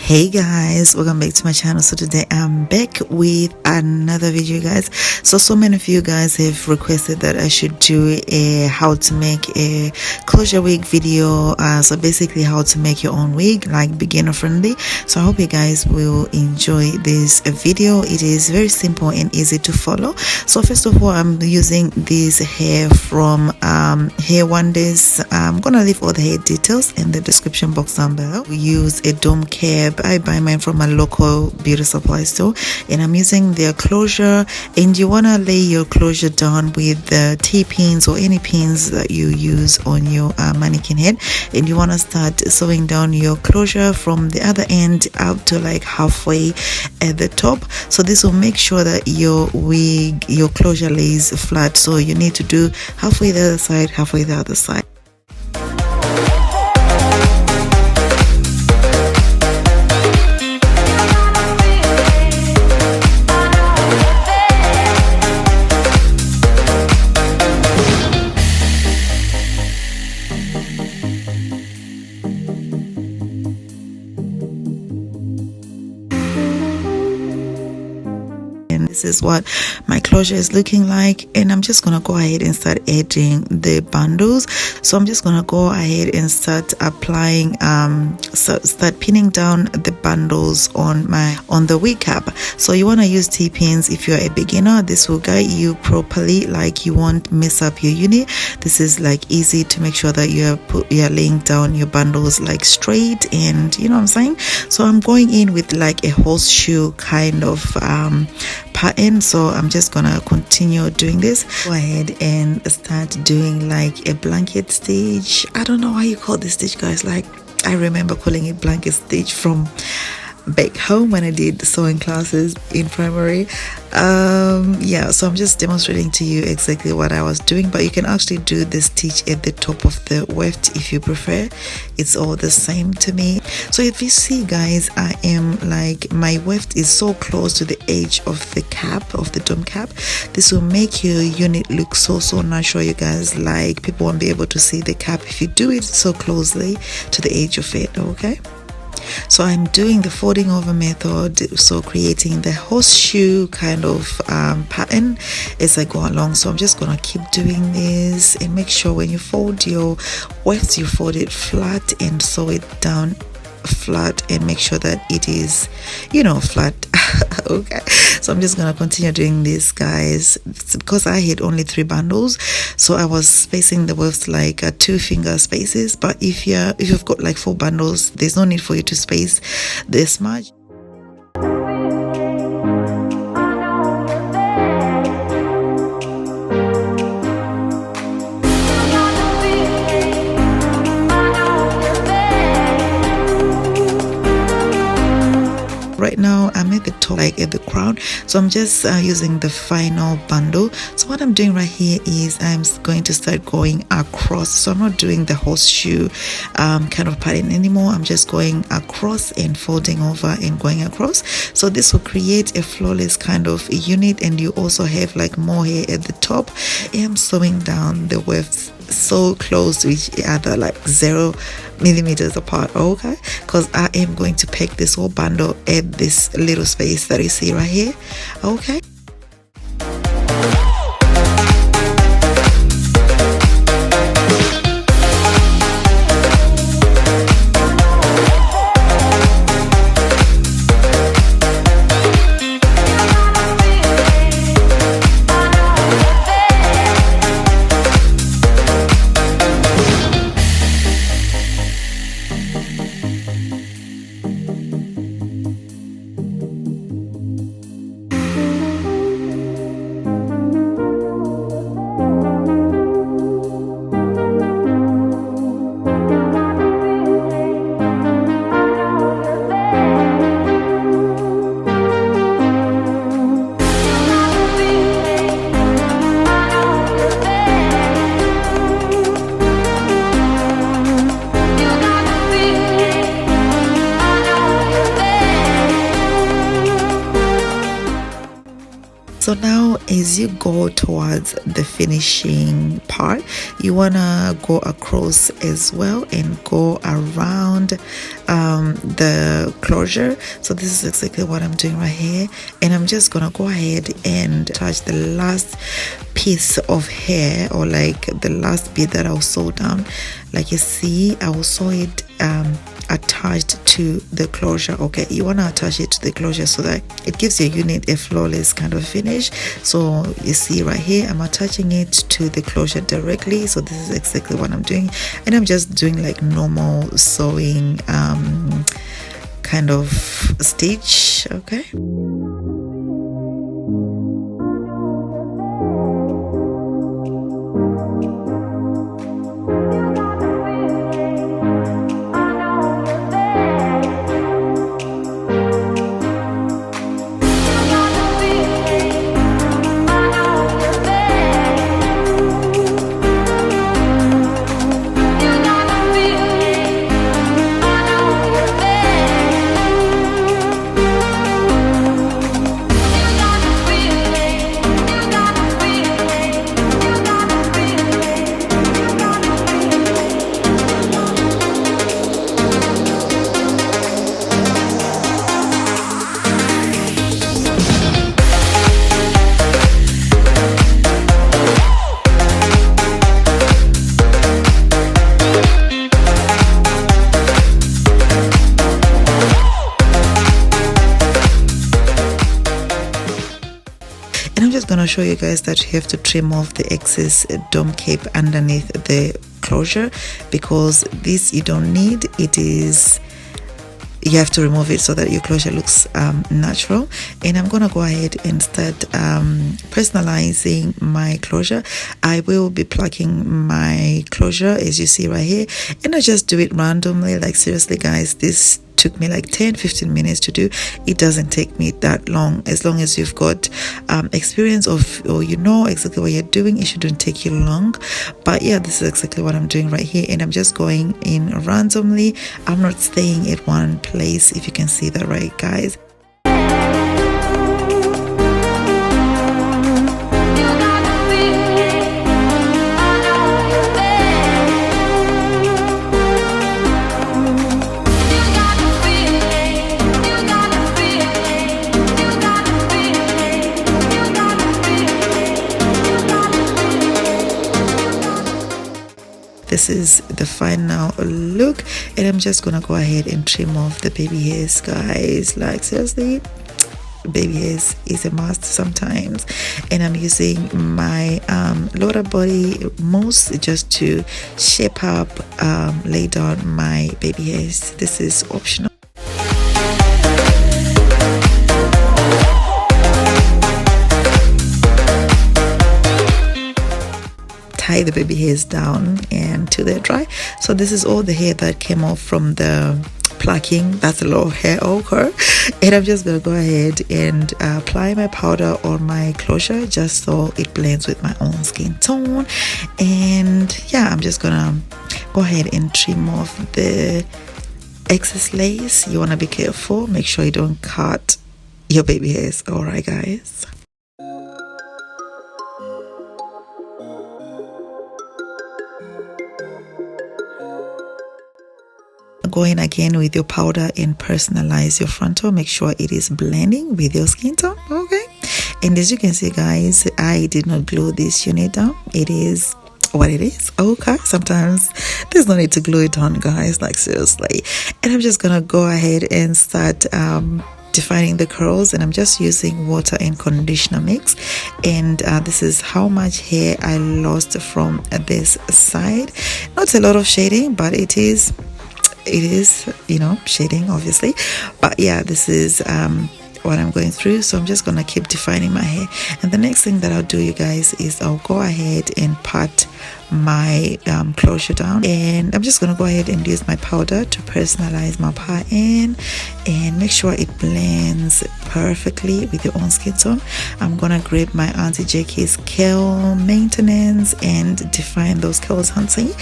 Hey guys, welcome back to my channel. So today I'm back with another video, guys. So many of you guys have requested that I should do a how to make a closure wig video, so basically how to make your own wig, like beginner friendly. So I hope you guys will enjoy this video. It is very simple and easy to follow. So first of all, I'm using this hair from hair Wondess. I'm gonna leave all the hair details in the description box down below. We use a dome cap. I buy mine from a local beauty supply store, and I'm using their closure. And you want to lay your closure down with the T-pins or any pins that you use on your mannequin head, and you want to start sewing down your closure from the other end out to like halfway at the top. So this will make sure that your wig, your closure lays flat. So you need to do halfway the other side, halfway the other side. This is what my closure is looking like, and I'm just gonna go ahead and start adding the bundles. So I'm just gonna go ahead and start applying start pinning down the bundles on the wig cap. So you want to use T-pins if you're a beginner. This will guide you properly, like you won't mess up your unit. This is like easy to make sure that you're laying down your bundles like straight, and you know what I'm saying. So I'm going in with like a horseshoe kind of pattern. So I'm just gonna continue doing this. Go ahead and start doing like a blanket stitch. I don't know how you call this stitch, guys. Like I remember calling it blanket stitch from back home when I did sewing classes in primary. Yeah, so I'm just demonstrating to you exactly what I was doing, but you can actually do the stitch at the top of the weft if you prefer. It's all the same to me. So if you see, guys, I am like, my weft is so close to the edge of the cap, of the dome cap. This will make your unit look so natural, you guys. Like people won't be able to see the cap if you do it so closely to the edge of it. Okay, so I'm doing the folding over method, so creating the horseshoe kind of pattern as I go along. So I'm just gonna keep doing this, and make sure when you fold your weft, you fold it flat and sew it down flat, and make sure that it is, you know, flat. Okay, so I'm just gonna continue doing this, guys. It's because I had only 3 bundles, so I was spacing the wefts like 2 finger spaces. But if you've got like 4 bundles, there's no need for you to space this much. Right now I'm at the top, like at the crown, so I'm just using the final bundle. So what I'm doing right here is I'm going to start going across. So I'm not doing the horseshoe kind of pattern anymore. I'm just going across and folding over and going across. So this will create a flawless kind of unit, and you also have like more hair at the top. I am sewing down the wefts so close to each other, like 0 millimeters apart. Okay, because I am going to pack this whole bundle at this little space that you see right here. Okay, as you go towards the finishing part, you want to go across as well and go around the closure. So this is exactly what I'm doing right here, and I'm just gonna go ahead and touch the last piece of hair, or like the last bit that I'll sew down. Like you see, I will sew it attached to the closure. Okay, you want to attach it to the closure so that it gives your unit a flawless kind of finish. So you see right here, I'm attaching it to the closure directly. So this is exactly what I'm doing, and I'm just doing like normal sewing kind of stitch. Okay. Gonna show you guys that you have to trim off the excess dome cape underneath the closure, because this you don't need. It is, you have to remove it so that your closure looks natural. And I'm gonna go ahead and start personalizing my closure. I will be plucking my closure as you see right here, and I just do it randomly. Like seriously guys, this took me like 10-15 minutes to do. It doesn't take me that long. As long as you've got experience of, or you know exactly what you're doing, it shouldn't take you long. But yeah, this is exactly what I'm doing right here, and I'm just going in randomly. I'm not staying at one place, if you can see that right guys. This is the final look, and I'm just gonna go ahead and trim off the baby hairs guys. Like seriously, baby hairs is a must sometimes, and I'm using my lower body mousse just to shape up, lay down my baby hairs. This is optional. Tie the baby hairs down and till they're dry. So this is all the hair that came off from the plucking. That's a lot of hair over, and I'm just gonna go ahead and apply my powder on my closure just so it blends with my own skin tone. And yeah, I'm just gonna go ahead and trim off the excess lace. You want to be careful, make sure you don't cut your baby hairs. All right guys. Go in again with your powder and personalize your frontal. Make sure it is blending with your skin tone. Okay, and as you can see guys, I did not glue this unit down. It is what it is. Okay, sometimes there's no need to glue it down guys, like seriously. And I'm just gonna go ahead and start defining the curls, and I'm just using water and conditioner mix. And this is how much hair I lost from this side. Not a lot of shading, but it is, you know, shading obviously. But yeah, this is what I'm going through. So I'm just gonna keep defining my hair. And the next thing that I'll do, you guys, is I'll go ahead and part my closure down, and I'm just gonna go ahead and use my powder to personalize my part in and make sure it blends perfectly with your own skin tone. I'm gonna grab my Auntie Jackie's curl maintenance and define those curls, hunty.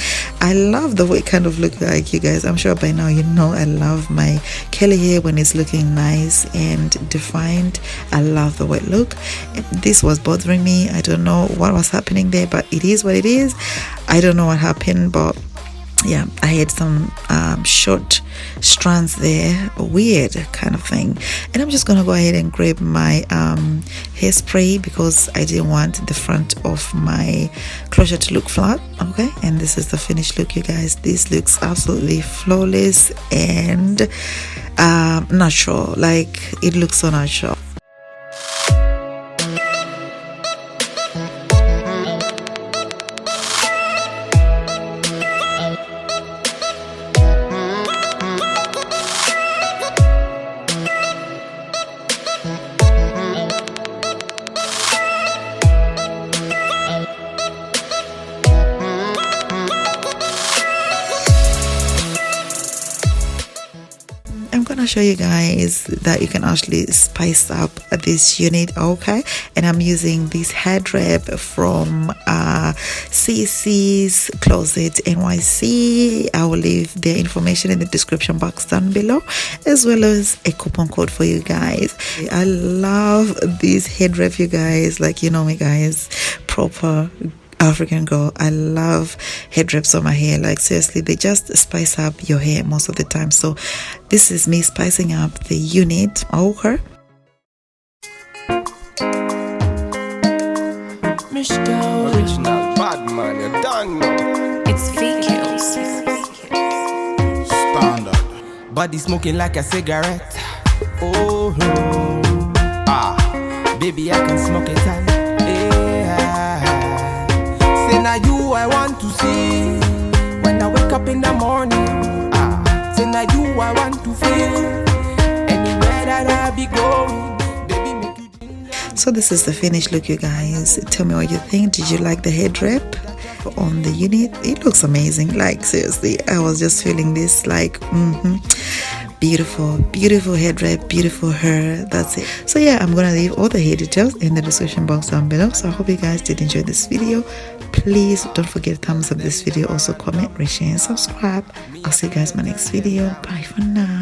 I love the way it kind of look like, you guys. I'm sure by now you know I love my curly hair when it's looking nice and defined. I love the way it look. This was bothering me. I don't know what was happening there, but it is what it is. I don't know what happened, but yeah, I had some short strands there, weird kind of thing. And I'm just gonna go ahead and grab my hairspray because I didn't want the front of my closure to look flat. Okay, and this is the finished look, you guys. This looks absolutely flawless and natural. Like, it looks so natural. I'm gonna show you guys that you can actually spice up this unit, okay? And I'm using this head wrap from CC's Closet NYC. I will leave their information in the description box down below, as well as a coupon code for you guys. I love this head wrap, you guys. Like, you know me, guys, proper African girl. I love head wraps on my hair. Like, seriously, they just spice up your hair most of the time. So this is me spicing up the unit. Okay. Original bad man, you don't know. It's Cuticle. Standard. Body smoking like a cigarette. Oh, baby, I can smoke it out. Say now you I want to see when I wake up in the morning. Say now you I want to feel anywhere that I be going. Baby, make you ginger. So this is the finished look, you guys. Tell me what you think. Did you like the head wrap on the unit? It looks amazing. Like, seriously, I was just feeling this, like, beautiful head wrap, beautiful hair. That's it. So yeah, I'm gonna leave all the hair details in the description box down below. So I hope you guys did enjoy this video. Please don't forget to thumbs up this video, also comment, rate, share, and subscribe. I'll see you guys in my next video. Bye for now.